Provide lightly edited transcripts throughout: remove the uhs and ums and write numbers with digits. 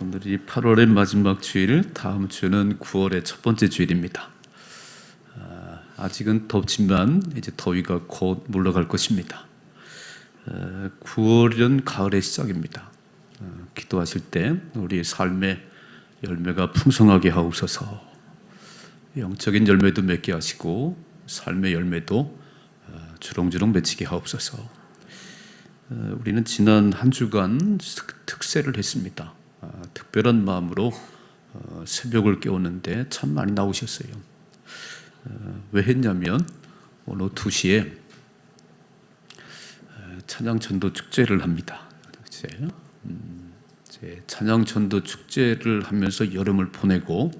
오늘이 8월의 마지막 주일, 다음 주는 9월의 첫 번째 주일입니다. 아직은 덥지만 이제 더위가 곧 물러갈 것입니다. 9월은 가을의 시작입니다. 기도하실 때 우리 삶의 열매가 풍성하게 하옵소서. 영적인 열매도 맺게 하시고 삶의 열매도 주렁주렁 맺히게 하옵소서. 우리는 지난 한 주간 특세를 했습니다. 특별한 마음으로 새벽을 깨우는데 참 많이 나오셨어요. 왜 했냐면 오늘 2시에 찬양 전도 축제를 합니다. 찬양 전도 축제를 하면서 여름을 보내고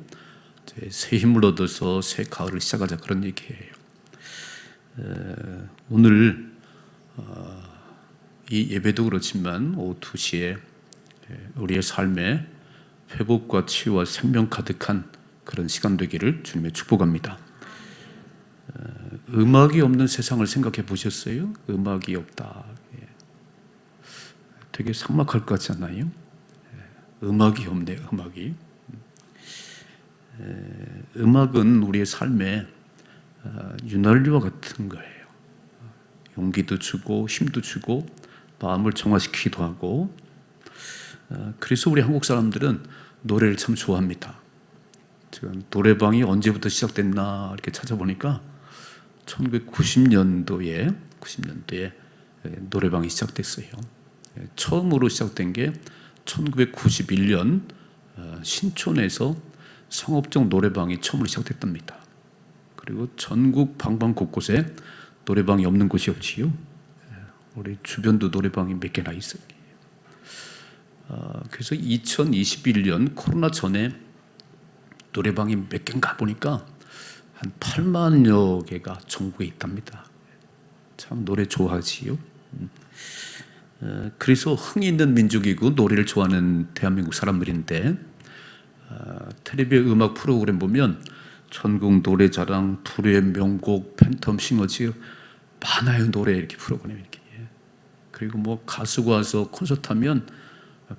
새 힘을 얻어서 새 가을을 시작하자, 그런 얘기예요. 오늘 이 예배도 그렇지만 오후 2시에 우리의 삶에 회복과 치유와 생명 가득한 그런 시간 되기를 주님의 축복합니다. 음악이 없는 세상을 생각해 보셨어요? 음악이 없다. 되게 삭막할 것 같지 않나요? 음악이 없네요. 음악은 우리의 삶에 윤활유와 같은 거예요. 용기도 주고 힘도 주고 마음을 정화시키기도 하고. 그래서 우리 한국 사람들은 노래를 참 좋아합니다. 지금 노래방이 언제부터 시작됐나 이렇게 찾아보니까 1990년도에 노래방이 시작됐어요. 처음으로 시작된 게 1991년 신촌에서 상업적 노래방이 처음으로 시작됐답니다. 그리고 전국 방방 곳곳에 노래방이 없는 곳이 없지요. 우리 주변도 노래방이 몇 개나 있어요. 그래서 2021년 코로나 전에 노래방이 몇 개인가 보니까 한 8만여 개가 전국에 있답니다. 참 노래 좋아하지요. 그래서 흥이 있는 민족이고 노래를 좋아하는 대한민국 사람들인데, 텔레비전 음악 프로그램 보면 전국 노래자랑, 불후의 명곡, 팬텀 싱어즈 많아요. 노래 이렇게 프로그램 이렇게. 그리고 뭐 가수가 와서 콘서트 하면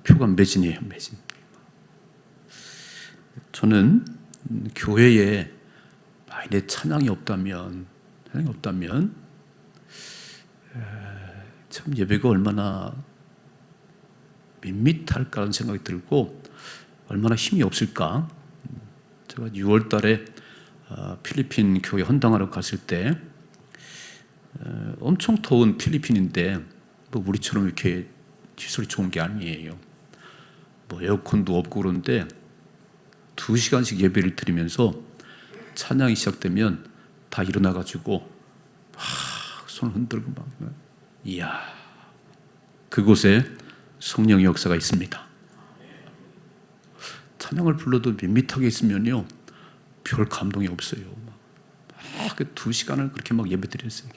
표가 매진이에요. 매진. 저는 교회에 만약에 찬양이 없다면 참 예배가 얼마나 밋밋할까라는 생각이 들고 얼마나 힘이 없을까. 제가 6월 달에 필리핀 교회 헌당하러 갔을 때 엄청 더운 필리핀인데 뭐 우리처럼 이렇게 시설이 좋은 게 아니에요. 뭐 에어컨도 없고 그런데 2시간씩 예배를 드리면서 찬양이 시작되면 다 일어나가지고 막 손을 흔들고 막, 이야, 그곳에 성령의 역사가 있습니다. 찬양을 불러도 밋밋하게 있으면요 별 감동이 없어요. 막 2시간을 그렇게 막 예배 드렸어요.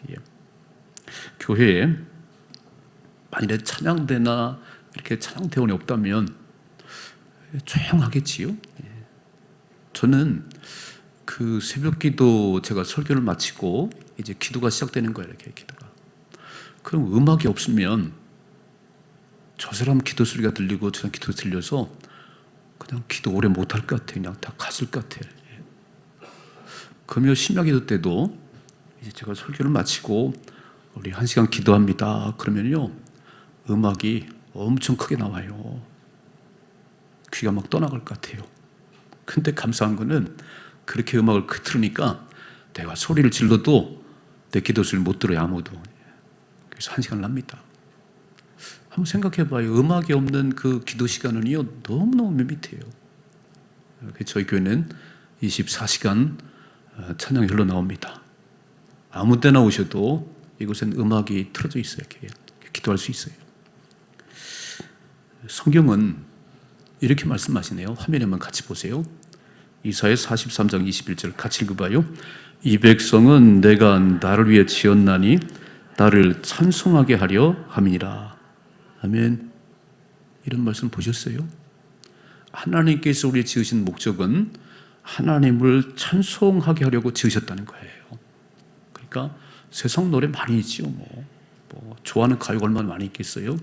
교회에 만일에 찬양대나 이렇게 찬양대원이 없다면 조용하겠지요. 저는 그 새벽기도 제가 설교를 마치고 이제 기도가 시작되는 거예요. 이렇게 기도가. 그럼 음악이 없으면 저 사람 기도 소리가 들리고 저 사람 기도 들려서 그냥 기도 오래 못할 것 같아요. 그냥 다 갔을 것 같아요. 금요 심야기도 때도 이제 제가 설교를 마치고 우리 1시간 기도합니다. 그러면요 음악이 엄청 크게 나와요. 귀가 막 떠나갈 것 같아요. 근데 감사한 거는 그렇게 음악을 틀으니까 내가 소리를 질러도 내 기도 소리를 못 들어요, 아무도. 그래서 1시간을 합니다. 한번 생각해 봐요. 음악이 없는 그 기도 시간은요 너무너무 밋밋해요. 저희 교회는 24시간 찬양이 흘러나옵니다. 아무 때나 오셔도 이곳엔 음악이 틀어져 있어요. 이렇게 기도할 수 있어요. 성경은 이렇게 말씀하시네요. 화면에만 같이 보세요. 이사야 43장 21절 같이 읽어봐요. 이 백성은 내가 나를 위해 지었나니 나를 찬송하게 하려 함이니라. 아멘. 이런 말씀 보셨어요? 하나님께서 우리 지으신 목적은 하나님을 찬송하게 하려고 지으셨다는 거예요. 그러니까 세상 노래 많이 있지요. 뭐 좋아하는 가요가 얼마나 많이 있겠어요?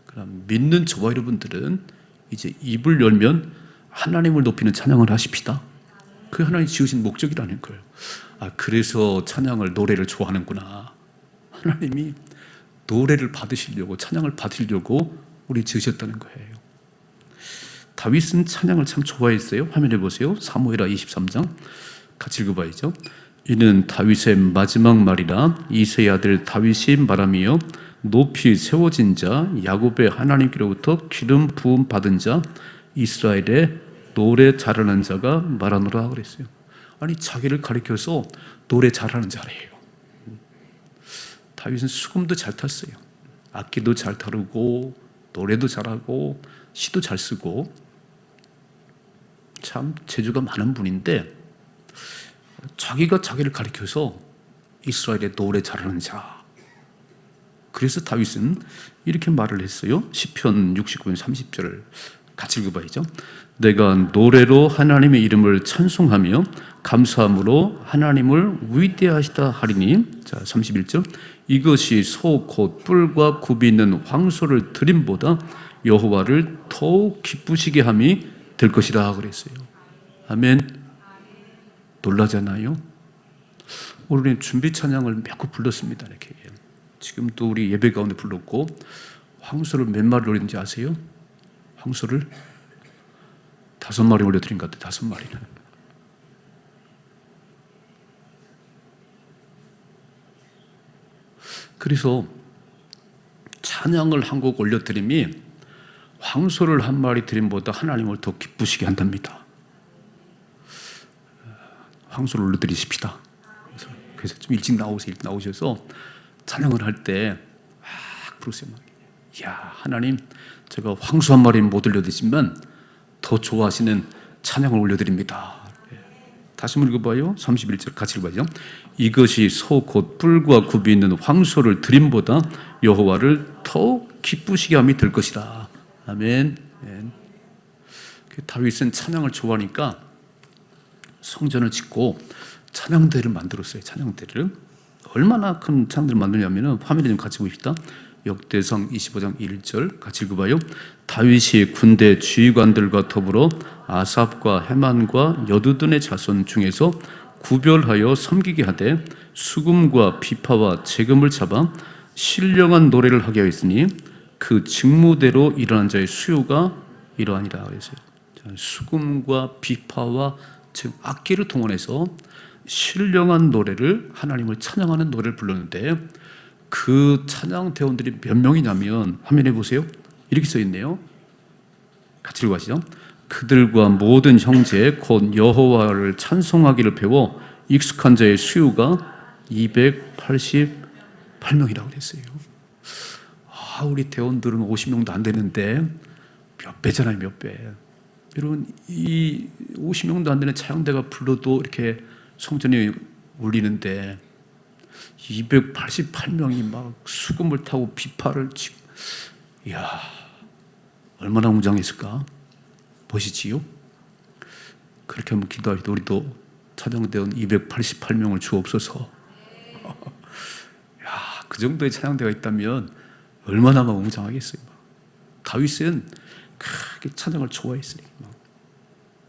그럼 믿는 저와 여러분들은 이제 입을 열면 하나님을 높이는 찬양을 하십시다. 그게 하나님 지으신 목적이라는 거예요. 그래서 찬양을, 노래를 좋아하는구나. 하나님이 노래를 받으시려고, 찬양을 받으려고 우리 지으셨다는 거예요. 다윗은 찬양을 참 좋아했어요. 화면에 보세요. 사무엘하 23장 같이 읽어봐야죠. 이는 다윗의 마지막 말이라 이새의 아들 다윗이 말하며 높이 세워진 자 야곱의 하나님께로부터 기름 부음 받은 자 이스라엘의 노래 잘하는 자가 말하노라 그랬어요. 아니, 자기를 가리켜서 노래 잘하는 자래요. 다윗은 수금도 잘 탔어요. 악기도 잘 다루고 노래도 잘하고 시도 잘 쓰고 참 재주가 많은 분인데, 자기가 자기를 가리켜서 이스라엘의 노래 잘하는 자. 그래서 다윗은 이렇게 말을 했어요. 시편 69편 30절을 같이 읽어봐야죠. 내가 노래로 하나님의 이름을 찬송하며 감사함으로 하나님을 위대하시다 하리니. 자, 31절. 이것이 소 곧 뿔과 굽이 있는 황소를 드림보다 여호와를 더욱 기쁘시게 함이 될 것이다 그랬어요. 아멘. 놀라잖아요. 오늘 준비 찬양을 몇 곡 불렀습니다. 이렇게. 지금도 우리 예배 가운데 불렀고, 황소를 몇 마리 올렸는지 아세요? 황소를 5마리 올려드린 것 같아요. 5마리는. 그래서 찬양을 한 곡 올려드림이 황소를 한 마리 드림보다 하나님을 더 기쁘시게 한답니다. 황소를 올려드리십시다. 그래서 좀 일찍 나오셔서 찬양을 할 때 막 부르세요. 야, 하나님, 제가 황소 한 마리는 못 올려드리지만 더 좋아하시는 찬양을 올려드립니다. 다시 한번 읽어봐요. 31절 같이 읽어봐요. 이것이 소 곧 뿔과 굽이 있는 황소를 드림보다 여호와를 더욱 기쁘시게 함이 될 것이다. 아멘. 다윗은 찬양을 좋아하니까 성전을 짓고 찬양대를 만들었어요. 찬양대를. 얼마나 큰 찬양대를 만드냐면 화면에 좀 같이 보십시다. 역대상 25장 1절 같이 읽어봐요. 다윗이 군대 지휘관들과 더불어 아삽과 헤만과 여두둔의 자손 중에서 구별하여 섬기게 하되 수금과 비파와 재금을 잡아 신령한 노래를 하게 하였으니 그 직무대로 일어난 자의 수요가 이러하니라 그랬어요. 수금과 비파와 즉 악기를 동원해서 신령한 노래를, 하나님을 찬양하는 노래를 불렀는데, 그 찬양 대원들이 몇 명이냐면 화면에 보세요. 이렇게 써 있네요. 같이 읽어보시죠. 그들과 모든 형제 곧 여호와를 찬송하기를 배워 익숙한 자의 수요가 288명이라고 그랬어요. 우리 대원들은 50명도 안 되는데 몇 배잖아요, 몇 배. 여러분, 이 50명도 안 되는 찬양대가 불러도 이렇게 성전이 울리는데 288명이 막 수금을 타고 비파를 치고, 이야, 얼마나 웅장했을까? 보시지요? 그렇게 한번 기도하시도 우리도 찬양대원 288명을 주옵소서. 야, 그 정도의 찬양대가 있다면 얼마나 막 웅장하겠어요. 다윗은 크게 찬양을 좋아했으니까.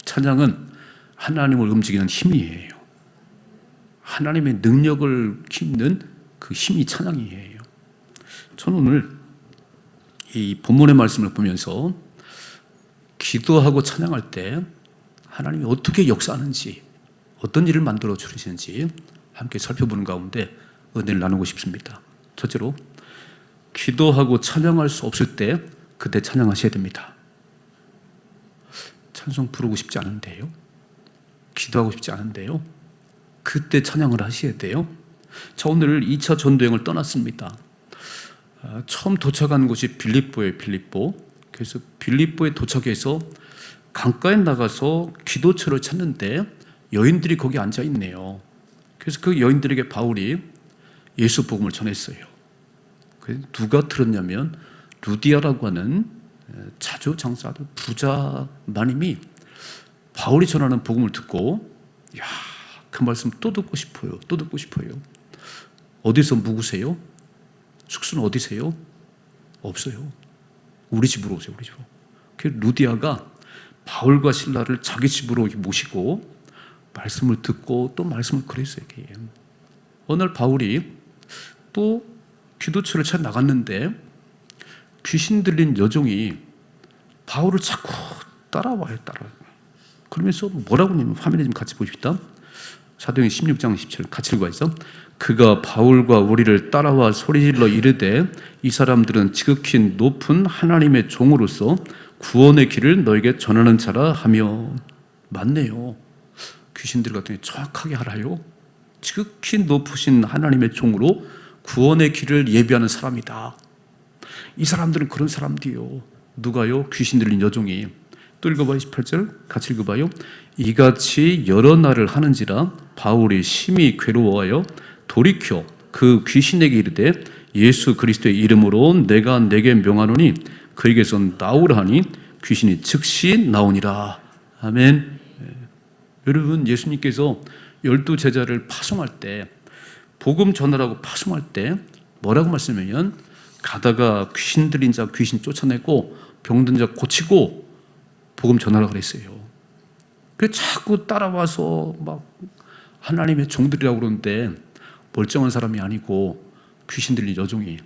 찬양은 하나님을 움직이는 힘이에요. 하나님의 능력을 키우는 그 힘이 찬양이에요. 저는 오늘 이 본문의 말씀을 보면서 기도하고 찬양할 때 하나님이 어떻게 역사하는지, 어떤 일을 만들어 주시는지 함께 살펴보는 가운데 은혜를 나누고 싶습니다. 첫째로, 기도하고 찬양할 수 없을 때 그때 찬양하셔야 됩니다. 찬송 부르고 싶지 않은데요, 기도하고 싶지 않은데요, 그때 찬양을 하셔야 돼요. 자, 오늘 2차 전도여행을 떠났습니다. 처음 도착한 곳이 빌립보예요. 빌립보. 그래서 빌립보에 도착해서 강가에 나가서 기도처를 찾는데 여인들이 거기 앉아 있네요. 그래서 그 여인들에게 바울이 예수 복음을 전했어요. 누가 들었냐면 루디아라고 하는 자주장사하던 부자 마님이 바울이 전하는 복음을 듣고, 야, 그 말씀 또 듣고 싶어요. 또 듣고 싶어요. 어디서 묵으세요? 숙소는 어디세요? 없어요. 우리 집으로 오세요. 우리 집으로. 그 루디아가 바울과 신라를 자기 집으로 모시고 말씀을 듣고 또 말씀을 그랬어요. 어느 날 바울이 또 기도처를 찾아 나갔는데 귀신 들린 여종이 바울을 자꾸 따라와요. 그러면서 뭐라고 하냐면 화면에 좀 같이 보십시다. 사도행전 16장 17 같이 읽어야죠. 그가 바울과 우리를 따라와 소리질러 이르되 이 사람들은 지극히 높은 하나님의 종으로서 구원의 길을 너에게 전하는 자라 하며. 맞네요. 귀신들 같은 게 정확하게 알아요. 지극히 높으신 하나님의 종으로 구원의 길을 예비하는 사람이다. 이 사람들은 그런 사람들이요. 누가요? 귀신 들린 여종이. 또 읽어봐요. 18절 같이 읽어봐요. 이같이 여러 날을 하는지라 바울이 심히 괴로워하여 돌이켜 그 귀신에게 이르되 예수 그리스도의 이름으로 내가 내게 명하노니 그에게서 나오라 하니 귀신이 즉시 나오니라. 아멘. 여러분, 예수님께서 12제자를 파송할 때, 복음 전하라고 파송할 때 뭐라고 말씀하면 가다가 귀신 들린 자 귀신 쫓아내고 병든 자 고치고 복음 전하라고 그랬어요. 그래서 자꾸 따라와서 막 하나님의 종들이라고 그러는데 멀쩡한 사람이 아니고 귀신 들린 여종이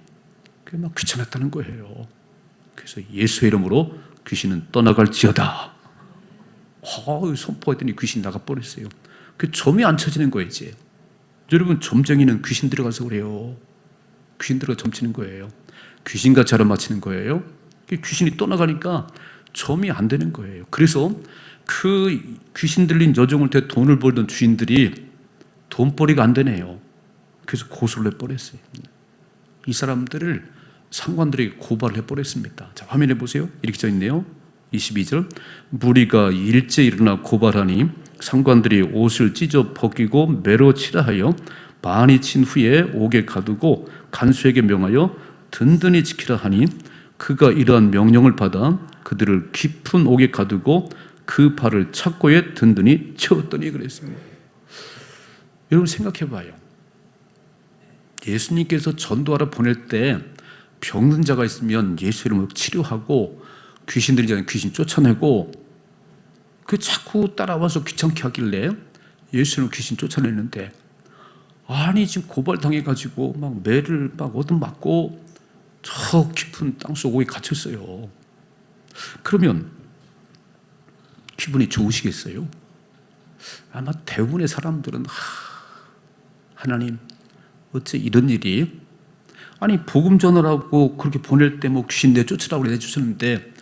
그게 막 귀찮았다는 거예요. 그래서 예수의 이름으로 귀신은 떠나갈지어다. 선포했더니 귀신 나가버렸어요. 그 점이 안 쳐지는 거예요. 이제 여러분, 점쟁이는 귀신 들어가서 그래요. 귀신 들어가 점치는 거예요. 귀신같이 알아맞히는 거예요. 귀신이 떠나가니까 점이 안 되는 거예요. 그래서 그 귀신 들린 여종을 대 돈을 벌던 주인들이 돈벌이가 안 되네요. 그래서 고소를 해버렸어요. 이 사람들을 상관들에게 고발을 해버렸습니다. 자, 화면에 보세요. 이렇게 써 있네요. 22절. 무리가 일제 일어나 고발하니 상관들이 옷을 찢어 벗기고 매로 치라 하여 많이 친 후에 옥에 가두고 간수에게 명하여 든든히 지키라 하니 그가 이러한 명령을 받아 그들을 깊은 옥에 가두고 그 발을 착고에 든든히 채웠더니 그랬습니다. 여러분, 생각해 봐요. 예수님께서 전도하러 보낼 때 병든 자가 있으면 예수 이름으로 치료하고 귀신 들린 자는 귀신 쫓아내고 그 자꾸 따라와서 귀찮게 하길래 예수 이름으로 귀신 쫓아내는데, 아니 지금 고발당해가지고 막 매를 막 얻어맞고 저 깊은 땅속 옥에 갇혔어요. 그러면 기분이 좋으시겠어요? 아마 대부분의 사람들은 하나님 어째 이런 일이, 아니 복음 전하라고 그렇게 보낼 때 뭐 귀신 내쫓으라고 내쫓았는데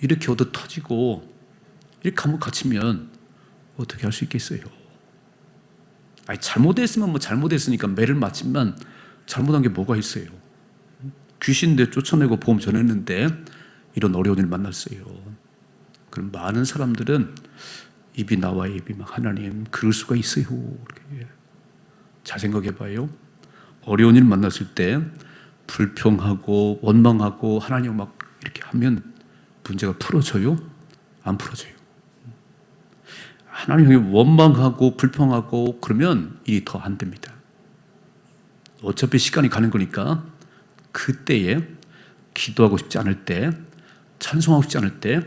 이렇게 얻어 터지고 이렇게 한번 갇히면 어떻게 할 수 있겠어요? 아니 잘못했으면 뭐 잘못했으니까 매를 맞지만 잘못한 게 뭐가 있어요? 귀신 내쫓아내고 복음 전했는데 이런 어려운 일 만났어요. 그럼 많은 사람들은 입이 나와 입이 막 하나님 그럴 수가 있어요. 잘 생각해 봐요. 어려운 일 만났을 때 불평하고 원망하고 하나님 막 이렇게 하면 문제가 풀어져요? 안 풀어져요. 하나님이 원망하고 불평하고 그러면 일이 더 안 됩니다. 어차피 시간이 가는 거니까 그때에 기도하고 싶지 않을 때, 찬송하고 싶지 않을 때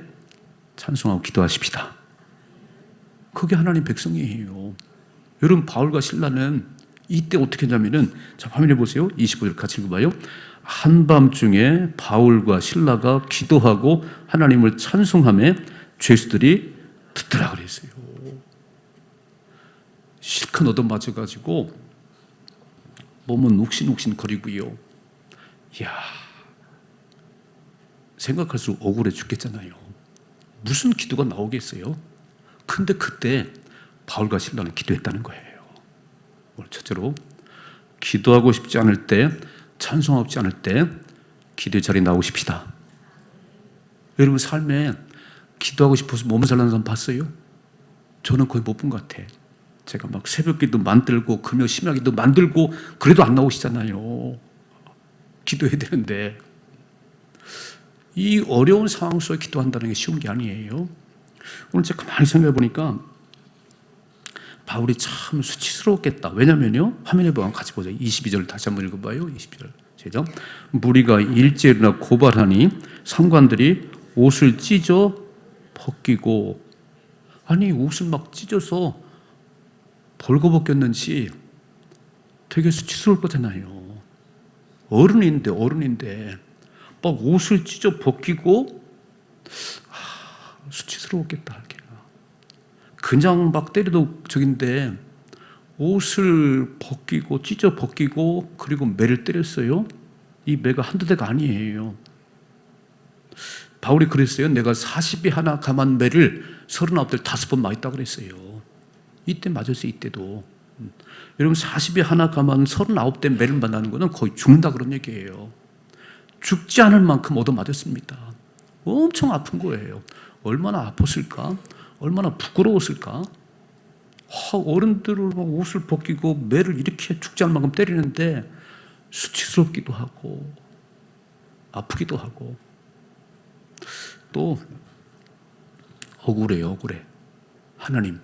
찬송하고 기도하십시다. 그게 하나님 백성이에요. 여러분, 바울과 신라는 이때 어떻게 했냐면은, 자, 화면에 보세요. 25절 같이 읽어봐요. 한밤중에 바울과 신라가 기도하고 하나님을 찬송하며 죄수들이 듣더라 그랬어요. 실컷 얻어맞아가지고 몸은 욱신욱신 거리고요. 이야, 생각할수록 억울해 죽겠잖아요. 무슨 기도가 나오겠어요? 근데 그때 바울과 신라는 기도했다는 거예요. 오늘 첫째로, 기도하고 싶지 않을 때, 찬송하고 싶지 않을 때 기도의 자리에 나오십시다. 여러분, 삶에 기도하고 싶어서 몸을 살라는 사람 봤어요? 저는 거의 못 본 것 같아. 제가 막 새벽기도 만들고 금요 심야기도 만들고 그래도 안 나오시잖아요. 기도해야 되는데. 이 어려운 상황 속에 기도한다는 게 쉬운 게 아니에요. 오늘 제가 가만히 생각해 보니까 바울이 참 수치스러웠겠다. 왜냐면요, 화면에 보면 같이 보세요. 22절 다시 한번 읽어봐요. 22절 시작. 무리가 일제 일어나 고발하니 상관들이 옷을 찢어 벗기고, 아니 옷을 막 찢어서 벌거벗겼는지 되게 수치스러울 거잖아요. 어른인데 막 옷을 찢어 벗기고, 수치스러웠겠다. 그냥 막 때려도 저긴데 옷을 벗기고 찢어 벗기고 그리고 매를 때렸어요. 이 매가 한두 대가 아니에요. 바울이 그랬어요. 내가 40이 하나 감한 매를 39대 5번 맞았다 그랬어요. 이때 맞았어요. 이때도. 여러분 40이 하나 감한 39대 매를 만나는 것은 거의 죽는다 그런 얘기예요. 죽지 않을 만큼 얻어맞았습니다. 엄청 아픈 거예요. 얼마나 아팠을까? 얼마나 부끄러웠을까? 어른들을 옷을 벗기고 매를 이렇게 죽지 않을 만큼 때리는데 수치스럽기도 하고 아프기도 하고 또 억울해요. 하나님,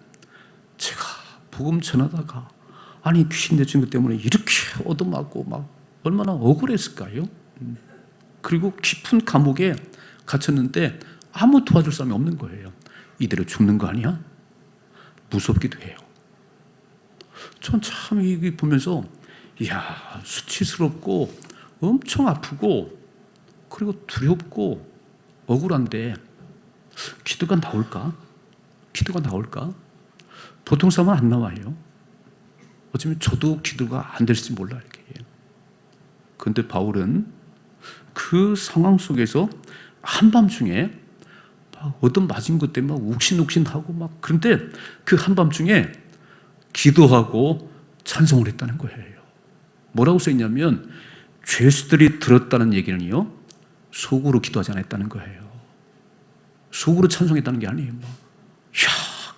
제가 복음 전하다가 아니 귀신 내준 것 때문에 이렇게 얻어맞고 막 얼마나 억울했을까요? 그리고 깊은 감옥에 갇혔는데 아무 도와줄 사람이 없는 거예요. 이대로 죽는 거 아니야? 무섭기도 해요. 전 참 이게 보면서 이야, 수치스럽고 엄청 아프고 그리고 두렵고 억울한데 기도가 나올까? 보통 사람은 안 나와요. 어쩌면 저도 기도가 안 될지 몰라요. 그런데 바울은 그 상황 속에서 한밤중에 막 얻어맞은 것 때문에 막 욱신욱신하고 막, 그런데 그 한밤중에 기도하고 찬송을 했다는 거예요. 뭐라고 써있냐면 죄수들이 들었다는 얘기는요, 속으로 기도하지 않았다는 거예요. 속으로 찬송했다는 게 아니에요.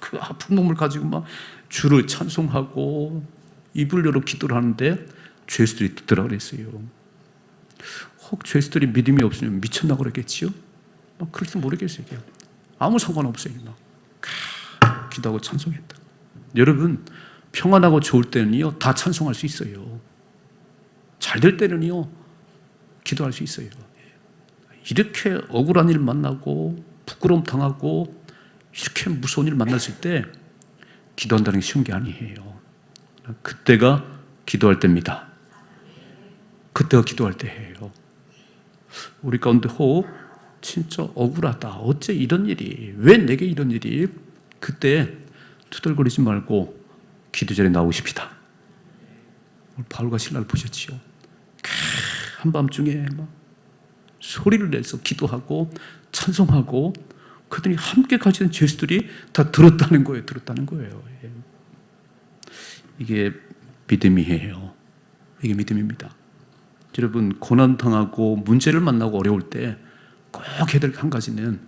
그 아픈 몸을 가지고 막 주를 찬송하고 입을 열어 기도를 하는데 죄수들이 듣더라 그랬어요. 혹 죄수들이 믿음이 없으면 미쳤나 그랬겠지요? 막 그렇게 모르겠어요. 아무 상관없어요. 막 기도하고 찬송했다. 여러분, 평안하고 좋을 때는요 다 찬송할 수 있어요. 잘 될 때는요 기도할 수 있어요. 이렇게 억울한 일 만나고 부끄러움 당하고 이렇게 무서운 일 만났을 때 기도한다는 게 쉬운 게 아니에요. 그때가 기도할 때입니다. 그때가 기도할 때예요. 우리 가운데 혹 진짜 억울하다, 어째 이런 일이, 왜 내게 이런 일이, 그때 투덜거리지 말고 기도전에 나오십시다. 바울과 신라를 보셨지요? 한밤중에 막 소리를 내서 기도하고 찬송하고 그들이 함께 가지던 죄수들이 다 들었다는 거예요. 이게 믿음이에요. 이게 믿음입니다. 여러분, 고난당하고 문제를 만나고 어려울 때 꼭 해야 될 한 가지는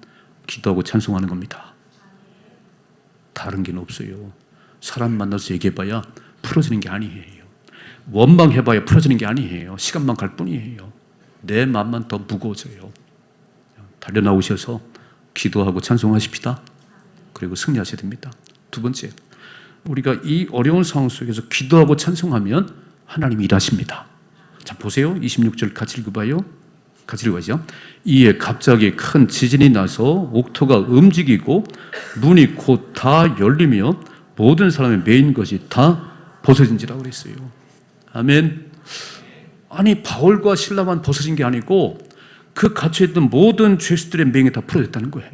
기도하고 찬송하는 겁니다. 다른 게 없어요. 사람 만나서 얘기해봐야 풀어지는 게 아니에요. 원망해봐야 풀어지는 게 아니에요. 시간만 갈 뿐이에요. 내 마음만 더 무거워져요. 달려나오셔서 기도하고 찬송하십시다. 그리고 승리하셔야 됩니다. 두 번째, 우리가 이 어려운 상황 속에서 기도하고 찬송하면 하나님이 일하십니다. 자, 보세요. 26절 같이 읽어봐요. 같이 읽어야죠. 이에 갑자기 큰 지진이 나서 옥토가 움직이고 문이 곧 다 열리며 모든 사람의 매인 것이 다 벗어진지라고 그랬어요. 아멘. 아니, 바울과 실라만 벗어진 게 아니고 그 갇혀있던 모든 죄수들의 맹이 다 풀어졌다는 거예요.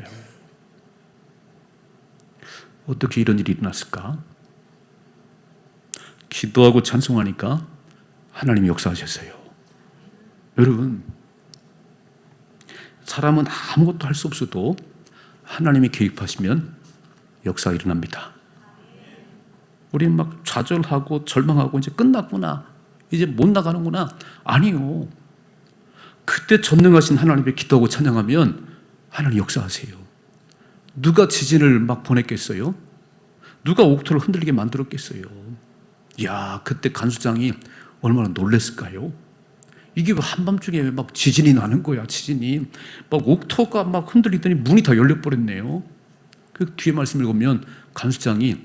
어떻게 이런 일이 일어났을까? 기도하고 찬송하니까 하나님이 역사하셨어요. 여러분, 사람은 아무것도 할 수 없어도 하나님이 개입하시면 역사가 일어납니다. 우리 막 좌절하고 절망하고 이제 끝났구나, 이제 못 나가는구나. 아니요. 그때 전능하신 하나님의 기도하고 찬양하면 하나님 역사하세요. 누가 지진을 막 보냈겠어요? 누가 옥토를 흔들리게 만들었겠어요? 이야, 그때 간수장이 얼마나 놀랐을까요? 이게 한밤중에 막 지진이 나는 거야. 지진이 막 옥토가 막 흔들리더니 문이 다 열려버렸네요. 그 뒤에 말씀 읽으면 간수장이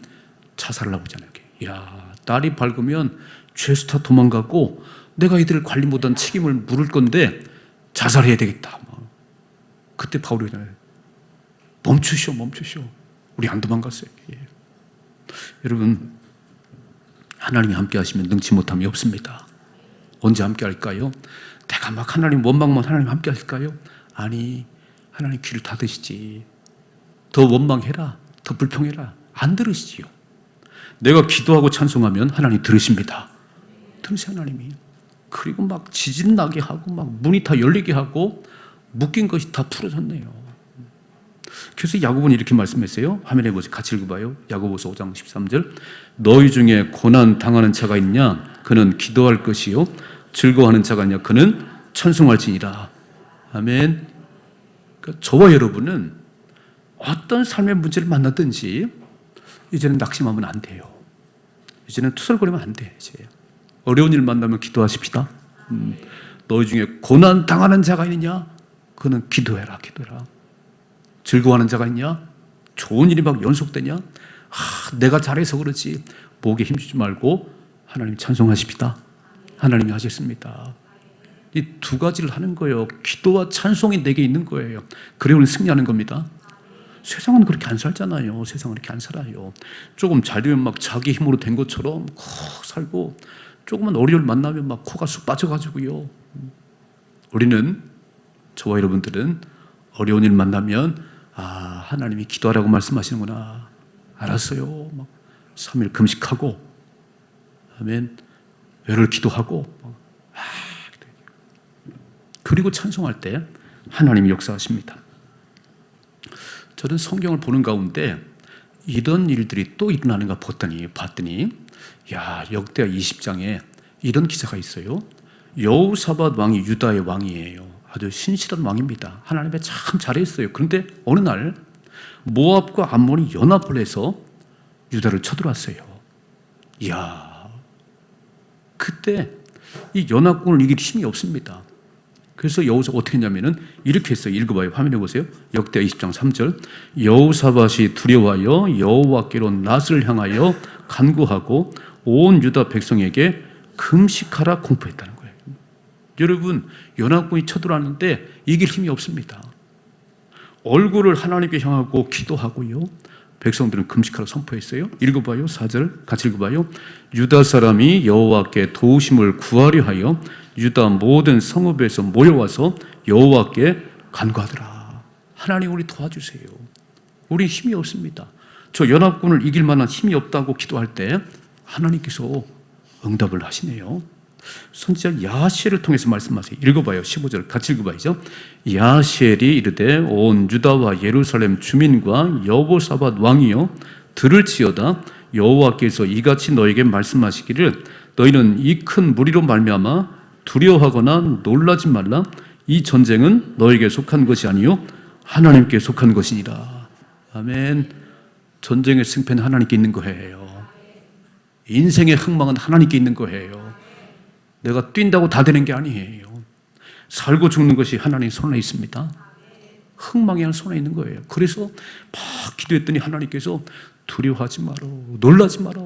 자살을 하고 있잖아요. 이야, 날이 밝으면 죄수 다 도망가고 내가 이들을 관리 못한 책임을 물을 건데 자살해야 되겠다. 그때 바울이 그러잖아요. 멈추시오, 멈추시오. 우리 안 도망갔어요. 예. 여러분, 하나님이 함께 하시면 능치 못함이 없습니다. 언제 함께 할까요? 내가 막 하나님 원망만 하나님 함께 하실까요? 아니, 하나님 귀를 닫으시지. 더 원망해라, 더 불평해라. 안 들으시지요. 내가 기도하고 찬송하면 하나님 들으십니다. 들으세요, 하나님이. 그리고 막 지진 나게 하고 막 문이 다 열리게 하고 묶인 것이 다 풀어졌네요. 그래서 야고보는 이렇게 말씀했어요. 화면에 보세요. 같이 읽어봐요. 야고보서 5장 13절. 너희 중에 고난 당하는 자가 있냐? 그는 기도할 것이요. 즐거워하는 자가 있냐? 그는 찬송할지니라. 아멘. 그러니까 저와 여러분은 어떤 삶의 문제를 만났든지 이제는 낙심하면 안 돼요. 이제는 투덜거리면 안 돼. 이제 어려운 일 만나면 기도하십시다. 너희 중에 고난 당하는 자가 있느냐? 그는 기도해라, 기도해라. 즐거워하는 자가 있냐? 좋은 일이 막 연속되냐? 내가 잘해서 그렇지. 목에 힘주지 말고 하나님 찬송하십시다. 하나님이 하셨습니다. 이 두 가지를 하는 거예요. 기도와 찬송이 내게 있는 거예요. 그래 우리는 승리하는 겁니다. 세상은 그렇게 안 살잖아요. 세상은 그렇게 안 살아요. 조금 잘 되면 막 자기 힘으로 된 것처럼 살고, 조금만 어려움을 만나면 막 코가 쑥 빠져가지고요. 우리는, 저와 여러분들은 어려운 일 만나면 하나님이 기도하라고 말씀하시는구나. 알았어요. 막 3일 금식하고, 아멘. 열흘 기도하고, 그리고 찬송할 때 하나님이 역사하십니다. 저는 성경을 보는 가운데 이런 일들이 또 일어나는가 봤더니 역대하 20장에 이런 기사가 있어요. 여호사밧 왕이 유다의 왕이에요. 아주 신실한 왕입니다. 하나님에 참 잘했어요. 그런데 어느 날 모압과 암몬이 연합을 해서 유다를 쳐들어왔어요. 그때 이 연합군을 이길 힘이 없습니다. 그래서 여호사밧 어떻게 했냐면은 이렇게 했어요. 읽어봐요. 화면에 보세요. 역대하 20장 3절. 여호사밧이 두려워하여 여호와께로 낫을 향하여 간구하고 온 유다 백성에게 금식하라 공포했다는 거예요. 여러분, 연합군이 쳐들어왔는데 이길 힘이 없습니다. 얼굴을 하나님께 향하고 기도하고요. 백성들은 금식하라 선포했어요. 읽어봐요. 4절 같이 읽어봐요. 유다 사람이 여호와께 도우심을 구하려 하여 유다 모든 성읍에서 모여와서 여호와께 간구하더라. 하나님 우리 도와주세요. 우리 힘이 없습니다. 저 연합군을 이길 만한 힘이 없다고 기도할 때 하나님께서 응답을 하시네요. 선지자 야시엘을 통해서 말씀하세요. 읽어봐요. 15절 같이 읽어봐야죠. 야시엘이 이르되 온 유다와 예루살렘 주민과 여호사밧 왕이여 들을지어다. 여호와께서 이같이 너에게 말씀하시기를 너희는 이 큰 무리로 말미암아 두려워하거나 놀라지 말라. 이 전쟁은 너에게 속한 것이 아니요 하나님께 속한 것이니라. 아멘. 전쟁의 승패는 하나님께 있는 거예요. 인생의 흥망은 하나님께 있는 거예요. 내가 뛴다고 다 되는 게 아니에요. 살고 죽는 것이 하나님 손에 있습니다. 흥망이 하나님 손에 있는 거예요. 그래서 막 기도했더니 하나님께서 두려워하지 마라, 놀라지 마라.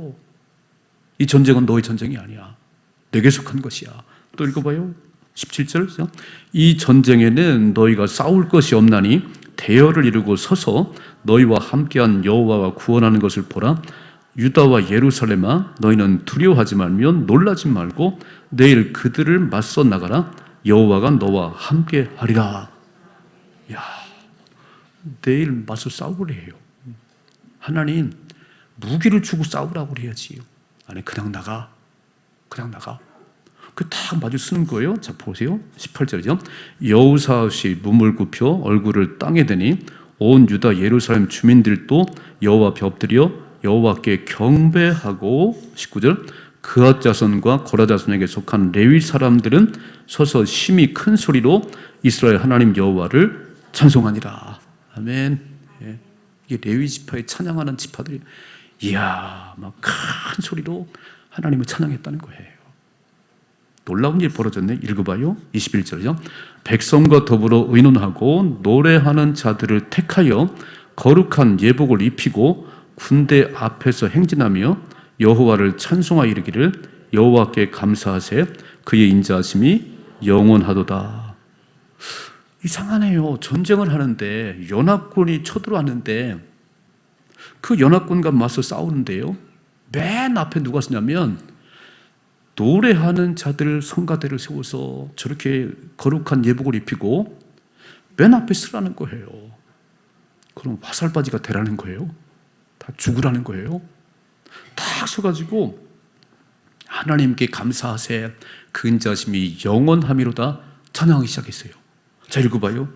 이 전쟁은 너의 전쟁이 아니야. 내게 속한 것이야. 또 읽어봐요. 17절. 이 전쟁에는 너희가 싸울 것이 없나니 대열을 이루고 서서 너희와 함께한 여호와가 구원하는 것을 보라. 유다와 예루살렘아 너희는 두려워하지 말며 놀라지 말고 내일 그들을 맞서 나가라. 여호와가 너와 함께 하리라. 내일 맞서 싸우래요. 하나님 무기를 주고 싸우라고 그래야지요. 아니 그냥 나가. 그 딱 마주 쓰는 거예요. 자 보세요. 18절이죠. 여호사밧이 몸을 굽혀 얼굴을 땅에 대니 온 유다 예루살렘 주민들도 여호와 앞에 엎드려 여호와께 경배하고 19절 그앗 자손과 고라 자손에게 속한 레위 사람들은 서서 심히 큰 소리로 이스라엘 하나님 여호와를 찬송하니라. 아멘. 이게 레위 지파에 찬양하는 지파들이 막 큰 소리로 하나님을 찬양했다는 거예요. 놀라운 일이 벌어졌네. 읽어봐요. 21절이죠. 백성과 더불어 의논하고 노래하는 자들을 택하여 거룩한 예복을 입히고 군대 앞에서 행진하며 여호와를 찬송하여 이르기를 여호와께 감사하세 그의 인자하심이 영원하도다. 이상하네요. 전쟁을 하는데 연합군이 쳐들어왔는데 그 연합군과 맞서 싸우는데요, 맨 앞에 누가 서냐면 노래하는 자들 성가대를 세워서 저렇게 거룩한 예복을 입히고 맨 앞에 쓰라는 거예요. 그럼 화살바지가 되라는 거예요? 다 죽으라는 거예요? 딱 서가지고 하나님께 감사하세 그 인자심이 영원함이로다 찬양하기 시작했어요. 자, 읽어봐요.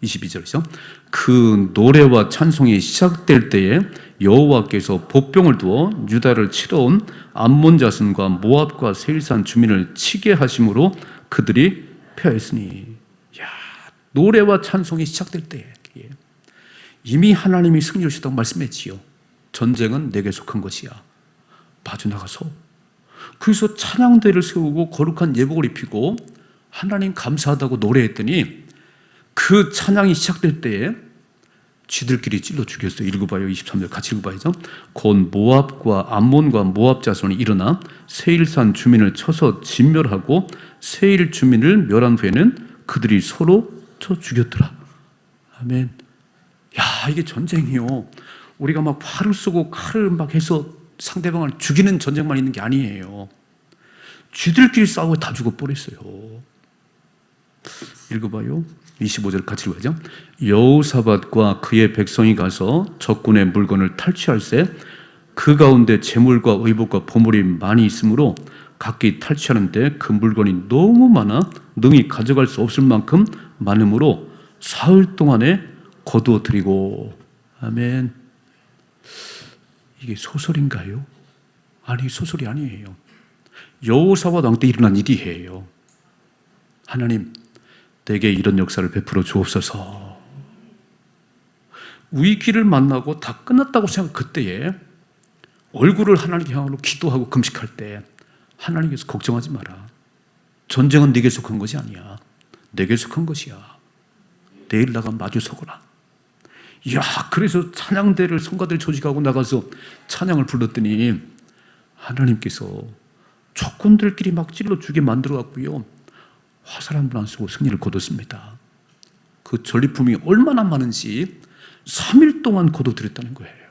22절이죠. 그 노래와 찬송이 시작될 때에 여호와께서 복병을 두어 유다를 치러 온 암몬 자손과 모압과 세일산 주민을 치게 하심으로 그들이 패하였으니. 야, 노래와 찬송이 시작될 때에 이미 하나님이 승리하셨다고 말씀했지요. 전쟁은 내게 속한 것이야. 빠져나가서 그래서 찬양대를 세우고 거룩한 예복을 입히고 하나님 감사하다고 노래했더니 그 찬양이 시작될 때에 쥐들끼리 찔러 죽였어요. 읽어봐요. 23절 같이 읽어봐야죠. 곧 모압과 암몬과 모압 자손이 일어나 세일산 주민을 쳐서 진멸하고 세일 주민을 멸한 후에는 그들이 서로 쳐 죽였더라. 아멘. 야, 이게 전쟁이요. 우리가 막 활을 쏘고 칼을 막 해서 상대방을 죽이는 전쟁만 있는 게 아니에요. 쥐들끼리 싸우고 다 죽어버렸어요. 읽어봐요. 25절 같이 읽어야죠. 여호사밧과 그의 백성이 가서 적군의 물건을 탈취할세 그 가운데 재물과 의복과 보물이 많이 있으므로 각기 탈취하는데 그 물건이 너무 많아 능히 가져갈 수 없을 만큼 많으므로 사흘 동안에 거두어 드리고. 아멘. 이게 소설인가요? 아니, 소설이 아니에요. 여호사밧 왕 때 일어난 일이에요. 하나님, 내게 이런 역사를 베풀어 주옵소서. 위기를 만나고 다 끝났다고 생각 그때에 얼굴을 하나님께 향하고 기도하고 금식할 때 하나님께서 걱정하지 마라. 전쟁은 네게 속한 것이 아니야. 내게 속한 것이야. 내일 나가 마주 서거라. 이야, 그래서 찬양대를 성가대를 조직하고 나가서 찬양을 불렀더니 하나님께서 적군들끼리 막 찔러 죽게 만들어 갖고요, 화살 한 번 안 쓰고 승리를 거뒀습니다. 그 전리품이 얼마나 많은지 3일 동안 거둬들였다는 거예요.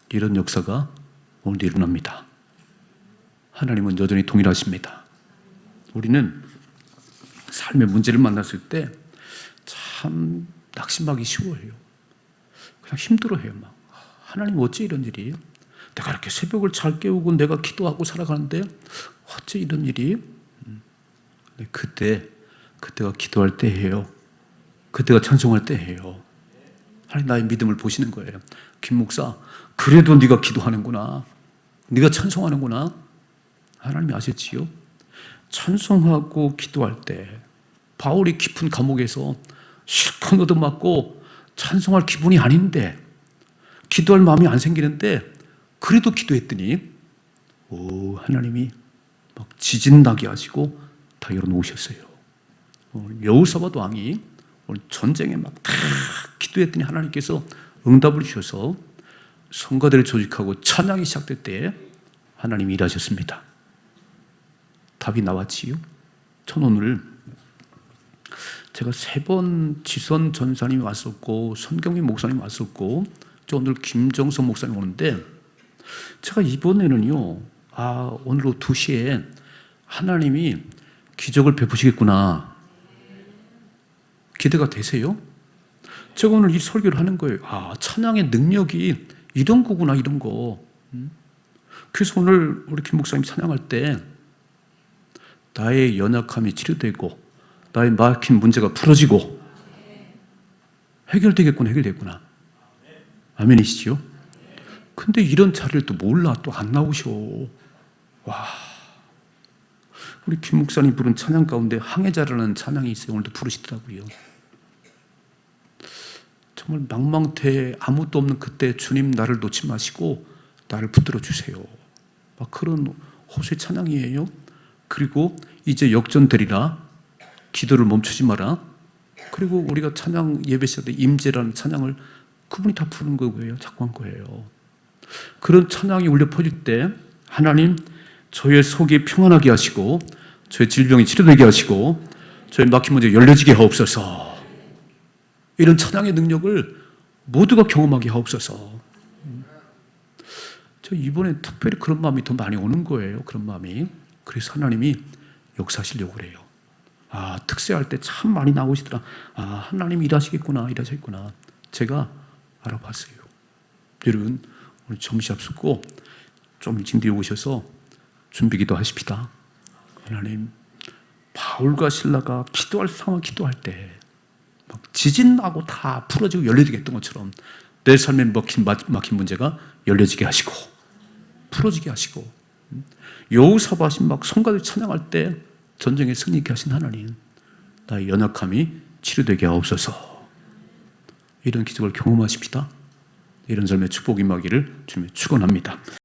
이런 역사가 오늘 일어납니다. 하나님은 여전히 동일하십니다. 우리는 삶의 문제를 만났을 때 참 낙심하기 쉬워요. 그냥 힘들어해요. 막 하나님 어째 이런 일이? 내가 이렇게 새벽을 잘 깨우고 내가 기도하고 살아가는데 어째 이런 일이? 그때가 기도할 때예요. 그때가 찬송할 때예요. 하나님 나의 믿음을 보시는 거예요. 김 목사, 그래도 네가 기도하는구나. 네가 찬송하는구나. 하나님이 아셨지요? 찬송하고 기도할 때 바울이 깊은 감옥에서 실컷 얻어맞고 찬송할 기분이 아닌데 기도할 마음이 안 생기는데 그래도 기도했더니 하나님이 막 지진 나게 하시고 다 열어놓으셨어요. 여호사밧 왕이 전쟁에 막 다 기도했더니 하나님께서 응답을 주셔서 성가대를 조직하고 찬양이 시작될 때 하나님이 일하셨습니다. 답이 나왔지요. 전 오늘 제가 3번 지선 전사님이 왔었고 선경민 목사님 왔었고 저 오늘 김정선 목사님 오는데 제가 이번에는요, 오늘 오후 2시에 하나님이 기적을 베푸시겠구나 기대가 되세요? 제가 오늘 이 설교를 하는 거예요. 찬양의 능력이 이런 거구나, 이런 거. 그래서 오늘 우리 김 목사님 찬양할 때 나의 연약함이 치료되고 나의 막힌 문제가 풀어지고 해결되겠구나. 아멘이시죠? 근데 이런 자리를 또 몰라, 또 안 나오셔. 와, 우리 김 목사님 부른 찬양 가운데 항해자라는 찬양이 있어요. 오늘도 부르시더라고요. 정말 망망대해 아무도 없는 그때 주님 나를 놓지 마시고 나를 붙들어 주세요. 막 그런 호소의 찬양이에요. 그리고 이제 역전되리라. 기도를 멈추지 마라. 그리고 우리가 찬양 예배 시간에 임재라는 찬양을 그분이 다 부른 거예요. 작곡한 거예요. 그런 찬양이 울려 퍼질 때 하나님 저의 속이 평안하게 하시고 저의 질병이 치료되게 하시고 저희 막힌 문제 열려지게 하옵소서. 이런 찬양의 능력을 모두가 경험하게 하옵소서. 저 이번에 특별히 그런 마음이 더 많이 오는 거예요. 그런 마음이. 그래서 하나님이 역사하시려고 그래요. 아, 특세할 때 참 많이 나오시더라. 아, 하나님 일하시겠구나, 일하시겠구나. 제가 알아봤어요. 여러분, 오늘 점심 앞두고 좀 일찍 뒤에 오셔서 준비기도 하십시다. 하나님, 바울과 신라가 기도할 상황 기도할 때 막 지진 나고 다 풀어지고 열려지게 했던 것처럼 내 삶에 막힌 문제가 열려지게 하시고 풀어지게 하시고, 여호사밧이 막 성가대 찬양할 때 전쟁에 승리케 하신 하나님, 나의 연약함이 치료되게 하옵소서. 이런 기적을 경험하십시다. 이런 삶의 축복이 임하기를 주님의 축원합니다.